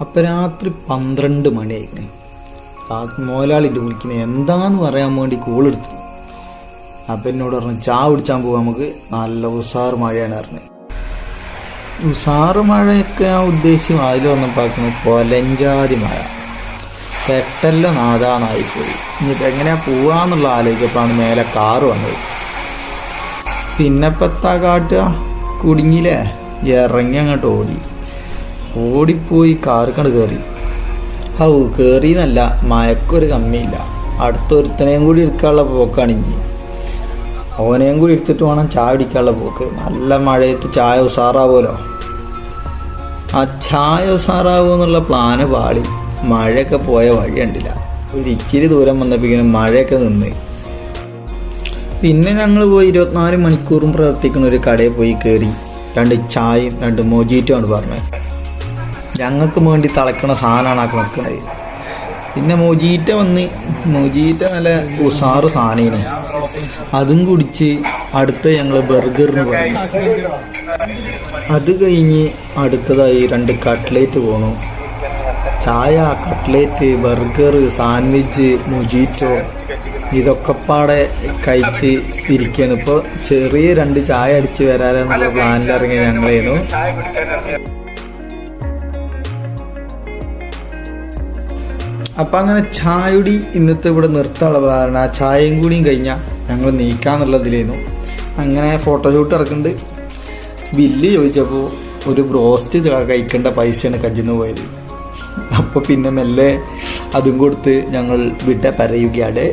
അപ്പം രാത്രി 12 മണിയായിരുന്നു. മോലാളിൻ്റെ വിളിക്കുന്നത് എന്താന്ന് പറയാൻ വേണ്ടി കോളെടുത്തു. അപ്പം എന്നോട് പറഞ്ഞു ചായ കുടിച്ചാൻ പോവാം, നമുക്ക് നല്ല ഉസാറ് മഴയാണ് പറഞ്ഞത്. ഉസാറ് മഴയൊക്കെ ഞാൻ ഉദ്ദേശിച്ചു അതിൽ വന്നപ്പോൾ കൊലഞ്ചാതി മഴ, പെട്ടെല്ലാം നാദാന്നായിപ്പോയി. ഇനിയിപ്പോൾ എങ്ങനെയാ പോവാന്നുള്ള ആലോചിച്ചപ്പോഴാണ് മേലെ കാറ് വന്നത്. പിന്നെ പെത്താ കാട്ടുക, കുടുങ്ങിയില്ലേ, ഇറങ്ങി അങ്ങോട്ട് ഓടിപ്പോയി കാറ് കണ്ട് കയറി. കയറിയെന്നല്ല, മയക്കൊരു കമ്മിയില്ല. അടുത്തൊരുത്തനെയും കൂടി എടുക്കാനുള്ള പോക്കാണിഞ്ഞി, ഓനെയും കൂടി എടുത്തിട്ട് വേണം ചായ കുടിക്കാനുള്ള പോക്ക്. നല്ല മഴയത്ത് ചായ ഉസാറാവുമല്ലോ. ആ ചായ ഉസാറാവുമെന്നുള്ള പ്ലാന് പാളി. മഴയൊക്കെ പോയ വഴി കണ്ടില്ല. ഒരു ഇച്ചിരി ദൂരം വന്നപ്പോഴേക്കും മഴയൊക്കെ നിന്ന്. പിന്നെ ഞങ്ങൾ പോയി 24 മണിക്കൂറും പ്രവർത്തിക്കുന്ന ഒരു കടയിൽ പോയി കയറി 2 ചായയും 2 മൊജീറ്റുമാണ് പറഞ്ഞത്. ഞങ്ങൾക്ക് വേണ്ടി തിളക്കണ സാധനമാണ് ആക്കി നിൽക്കുന്നത്. പിന്നെ മൊജീറ്റ നല്ല ഉസാറ് സാധനം, അതും കുടിച്ച് അടുത്ത ഞങ്ങൾ ബർഗറിന് പറഞ്ഞു. അത് കഴിഞ്ഞ് അടുത്തതായി 2 കട്ട്ലേറ്റ് പോണു. ചായ, കട്ട്ലേറ്റ്, ബർഗർ, സാൻഡ്വിച്ച്, മൊജീറ്റോ ഇതൊക്കെ പാടെ കഴിച്ച് ഇരിക്കുകയാണ്. ഇപ്പോൾ ചെറിയ 2 ചായ അടിച്ച് വരാനെന്നുള്ള പ്ലാനിലിറങ്ങിയ ഞങ്ങളായിരുന്നു. അപ്പം അങ്ങനെ ചായയുടി ഇന്നത്തെ ഇവിടെ നിർത്താനുള്ള കാരണം, ആ ചായയും കൂടിയും കഴിഞ്ഞാൽ ഞങ്ങൾ നീക്കാന്നുള്ളതിലായിരുന്നു. അങ്ങനെ ഫോട്ടോഷൂട്ട് ഇറക്കുന്നുണ്ട്. ബില്ല് ചോദിച്ചപ്പോൾ ഒരു ബ്രോസ്റ്റ് കഴിക്കേണ്ട പൈസയാണ് കജിന്ന് പോയത്. അപ്പോൾ പിന്നെ മെല്ലെ അതും കൊടുത്ത് ഞങ്ങൾ വിട്ട പറയുകയാണ്.